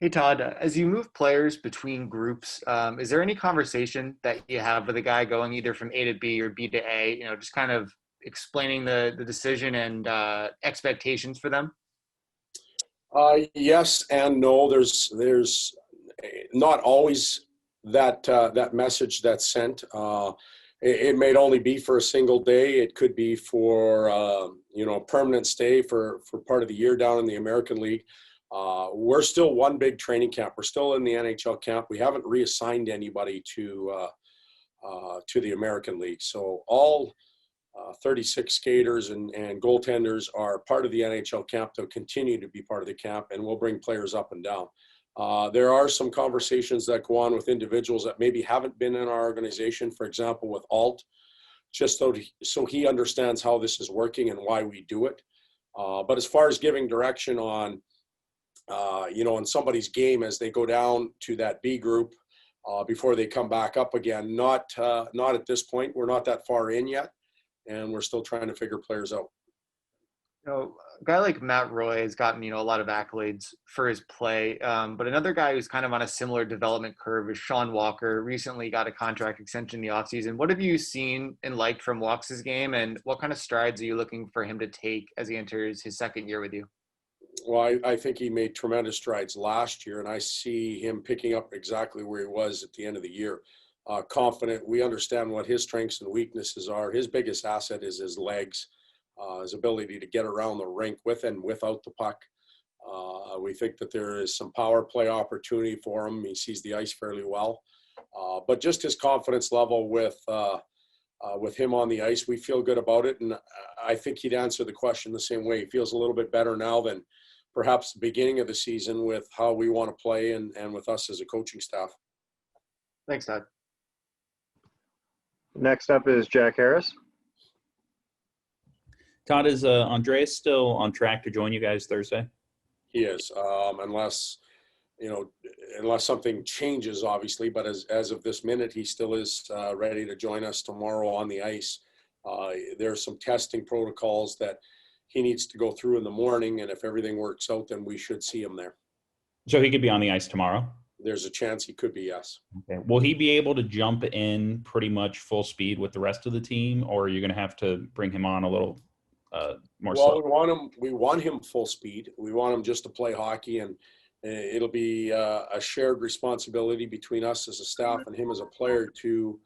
Hey Todd, as you move players between groups, is there any conversation that you have with a guy going either from A to B or B to A? Just kind of explaining the decision and expectations for them. Yes and no. There's not always that message that's sent. It may only be for a single day. It could be for a permanent stay for part of the year down in the American League. We're still one big training camp. We're still in the NHL camp. We haven't reassigned anybody to the American League. So all 36 skaters and goaltenders are part of the NHL camp. They'll continue to be part of the camp, and we'll bring players up and down. There are some conversations that go on with individuals that maybe haven't been in our organization, for example, with Alt, just so he understands how this is working and why we do it. But as far as giving direction on, in somebody's game as they go down to that B group before they come back up again, not at this point. We're not that far in yet, and we're still trying to figure players out. A guy like Matt Roy has gotten, a lot of accolades for his play. But another guy who's kind of on a similar development curve is Sean Walker. Recently got a contract extension in the offseason. What have you seen and liked from Walks' game, and what kind of strides are you looking for him to take as he enters his second year with you? Well, I think he made tremendous strides last year, and I see him picking up exactly where he was at the end of the year. Confident. We understand what his strengths and weaknesses are. His biggest asset is his legs, his ability to get around the rink with and without the puck. We think that there is some power play opportunity for him. He sees the ice fairly well. But just his confidence level with him on the ice, we feel good about it. And I think he'd answer the question the same way. He feels a little bit better now than perhaps the beginning of the season with how we want to play and with us as a coaching staff. Thanks, Todd. Next up is Jack Harris. Todd, is Andreas still on track to join you guys Thursday? He is, unless something changes, obviously. But as of this minute, he still is ready to join us tomorrow on the ice. There are some testing protocols that he needs to go through in the morning, and if everything works out, then we should see him there. So he could be on the ice tomorrow? There's a chance he could be, yes. Okay. Will he be able to jump in pretty much full speed with the rest of the team, or are you going to have to bring him on a little more slow? We want him full speed. We want him just to play hockey, and it'll be a shared responsibility between us as a staff and him as a player to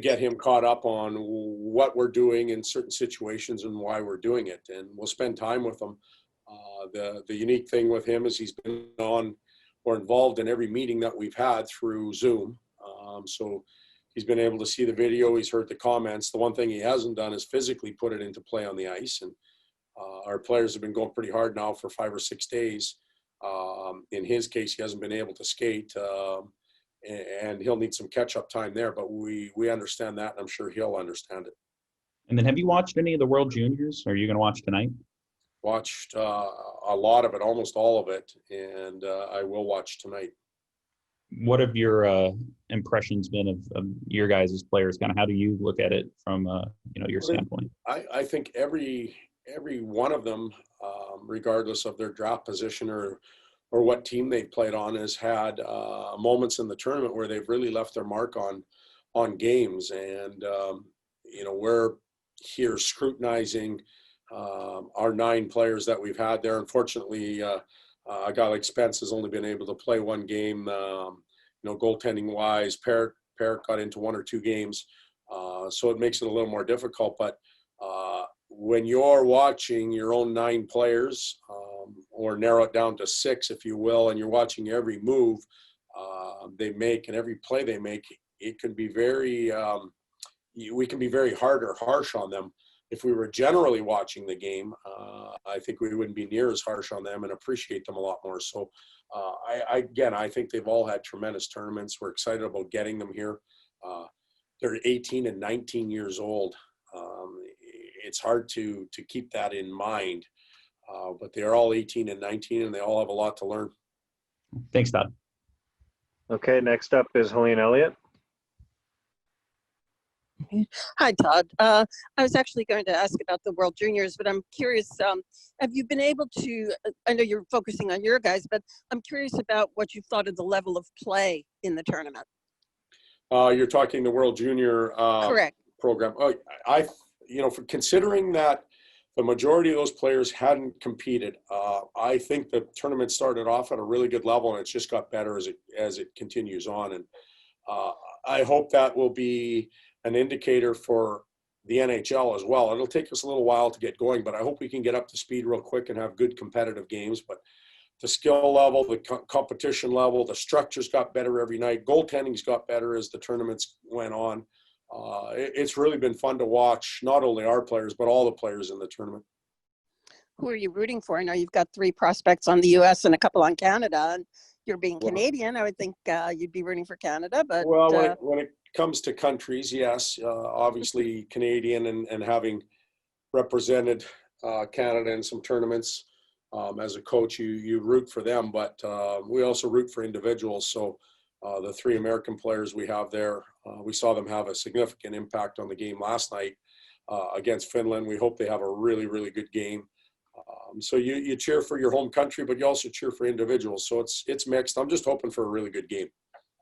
get him caught up on what we're doing in certain situations and why we're doing it. And we'll spend time with him. The unique thing with him is he's been on or involved in every meeting that we've had through Zoom. So he's been able to see the video. He's heard the comments. The one thing he hasn't done is physically put it into play on the ice. And our players have been going pretty hard now for 5 or 6 days. In his case, he hasn't been able to skate, and he'll need some catch-up time there. But we understand that, and I'm sure he'll understand it. And then have you watched any of the World Juniors? Are you going to watch tonight? Watched a lot of it, almost all of it, and I will watch tonight. What have your impressions been of your guys as players? Kind of how do you look at it from your standpoint? I think every one of them, regardless of their draft position or what team they've played on, has had moments in the tournament where they've really left their mark on games. And we're here scrutinizing our 9 players that we've had there. Unfortunately, a guy like Spence has only been able to play one game. Goaltending wise, Parrott got into 1 or 2 games, so it makes it a little more difficult. But when you're watching your own 9 players, or narrow it down to 6, if you will, and you're watching every move they make and every play they make, it can be we can be very hard or harsh on them. If we were generally watching the game, I think we wouldn't be near as harsh on them and appreciate them a lot more. So, I think they've all had tremendous tournaments. We're excited about getting them here. They're 18 and 19 years old. It's hard to keep that in mind, but they're all 18 and 19, and they all have a lot to learn. Thanks, Todd. Okay, next up is Helene Elliott. Hi, Todd. I was actually going to ask about the World Juniors, but I'm curious, have you been able to, I know you're focusing on your guys, but I'm curious about what you thought of the level of play in the tournament. You're talking the World Junior Correct. program. Oh, for considering that the majority of those players hadn't competed, I think the tournament started off at a really good level, and it's just got better as it continues on. And I hope that will be an indicator for the NHL as well. It'll take us a little while to get going, but I hope we can get up to speed real quick and have good competitive games. But the skill level, the competition level, the structures got better every night. Goaltending's got better as the tournaments went on. It's really been fun to watch, not only our players, but all the players in the tournament. Who are you rooting for? I know you've got 3 prospects on the U.S. and a couple on Canada, and you're being Canadian. I would think you'd be rooting for Canada, but when it comes to countries, yes, obviously Canadian and having represented Canada in some tournaments as a coach, you root for them, but we also root for individuals. So the 3 American players we have there, we saw them have a significant impact on the game last night against Finland. We hope they have a really, really good game. So you cheer for your home country, but you also cheer for individuals. So it's mixed. I'm just hoping for a really good game.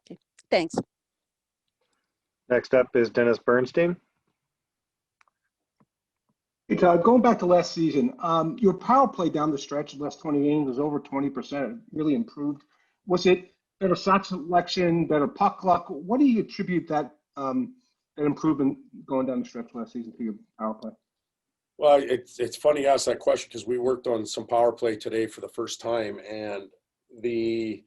Okay. Thanks. Next up is Dennis Bernstein. Hey, Todd, going back to last season, your power play down the stretch, the last 20 games was over 20%, really improved. Was it better shot selection, better puck luck? What do you attribute that improvement going down the stretch last season to your power play? Well, it's funny you ask that question because we worked on some power play today for the first time, and the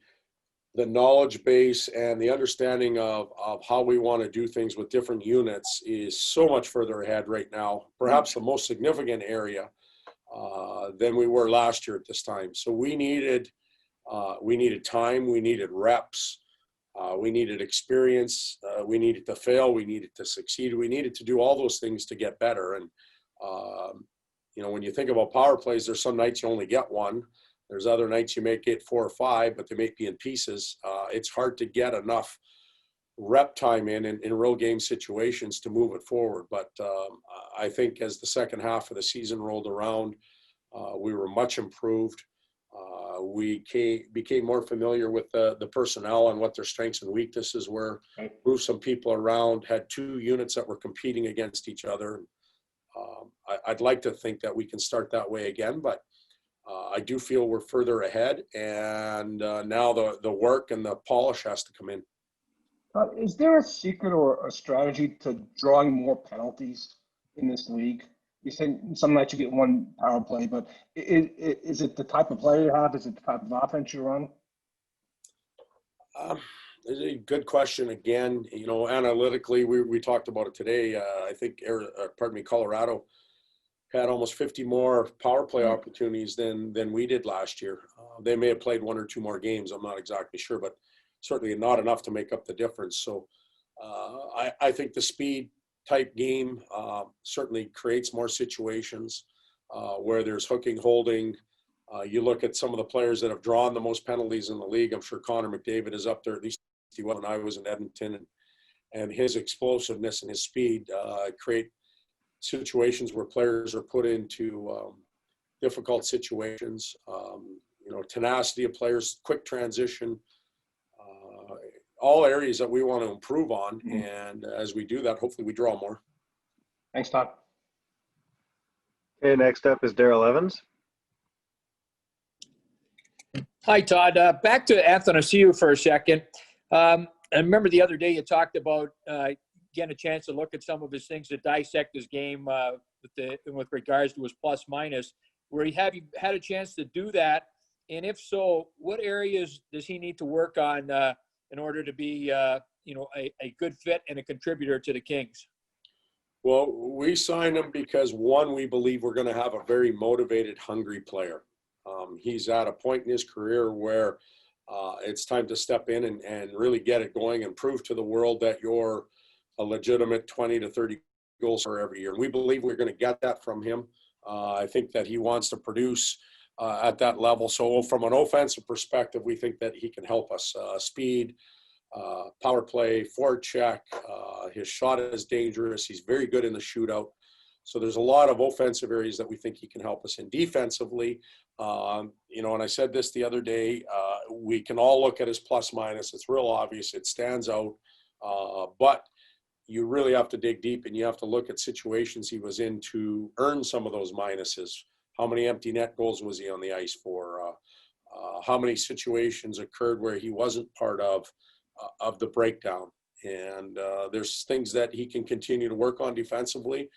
knowledge base and the understanding of how we want to do things with different units is so much further ahead right now, perhaps the most significant area than we were last year at this time. So we needed time, we needed reps, we needed experience, we needed to fail, we needed to succeed, we needed to do all those things to get better. And when you think about power plays, there's some nights you only get one. There's other nights you may get 4 or 5, but they may be in pieces. It's hard to get enough rep time in real game situations to move it forward. But I think as the second half of the season rolled around, we were much improved. We became more familiar with the personnel and what their strengths and weaknesses were. Moved some people around, had 2 units that were competing against each other. I'd like to think that we can start that way again, but I do feel we're further ahead, and now the work and the polish has to come in. Is there a secret or a strategy to drawing more penalties in this league? You say some nights you get 1 power play, but is it the type of player you have? Is it the type of offense you run? It's a good question. Again, analytically, we talked about it today. I think, Colorado had almost 50 more power play opportunities than we did last year. They may have played 1 or 2 more games. I'm not exactly sure, but certainly not enough to make up the difference. So I think the speed type game certainly creates more situations where there's hooking, holding. You look at some of the players that have drawn the most penalties in the league. I'm sure Connor McDavid is up there, at least he was when I was in Edmonton, and his explosiveness and his speed create situations where players are put into difficult situations. Tenacity of players, quick transition, all areas that we want to improve on. And as we do that, hopefully we draw more. Thanks, Todd. Okay, next up is Daryl Evans. Hi, Todd. Back to Athanasiou for a second. I remember the other day you talked about getting a chance to look at some of his things to dissect his game with regards to his plus minus. Have you had a chance to do that? And if so, what areas does he need to work on in order to be a good fit and a contributor to the Kings? Well, we signed him because, one, we believe we're going to have a very motivated, hungry player. He's at a point in his career where it's time to step in and really get it going and prove to the world that you're a legitimate 20 to 30 goals for every year. And we believe we're going to get that from him. I think that he wants to produce at that level. So from an offensive perspective, we think that he can help us. Speed, power play, forecheck. His shot is dangerous. He's very good in the shootout. So there's a lot of offensive areas that we think he can help us in. Defensively, you know, and I said this the other day, we can all look at his plus minus. It's real obvious. It stands out. But you really have to dig deep, and you have to look at situations he was in to earn some of those minuses. How many empty net goals was he on the ice for? How many situations occurred where he wasn't part of the breakdown? And there's things that he can continue to work on defensively.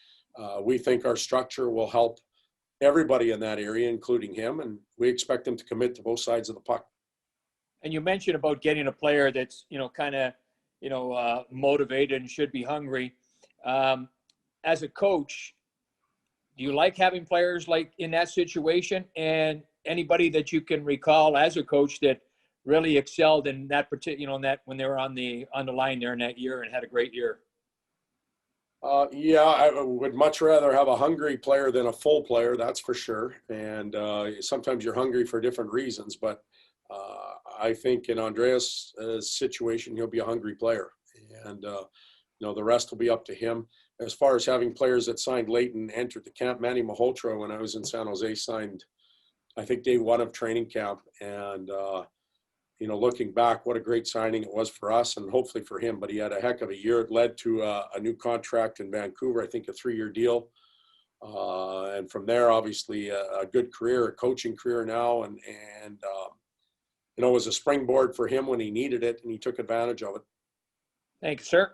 We think our structure will help everybody in that area, including him, and we expect him to commit to both sides of the puck. And you mentioned about getting a player that's, you know, kind of, you know, motivated and should be hungry. As a coach, do you like having players like in that situation, and anybody that you can recall as a coach that really excelled in that particular, you know, in that when they were on the line there in that year and had a great year? Yeah, I would much rather have a hungry player than a full player, that's for sure. And sometimes you're hungry for different reasons, but I think in Andreas' situation, he'll be a hungry player. And, you know, the rest will be up to him. As far as having players that signed late and entered the camp, Manny Malhotra, when I was in San Jose, signed, I think, day one of training camp. And, you know, looking back, what a great signing it was for us and hopefully for him. But he had a heck of a year. It led to a new contract in Vancouver, I think a 3-year deal. And from there, obviously, a good career, a coaching career now. And you know, it was a springboard for him when he needed it, and he took advantage of it. Thank you, sir.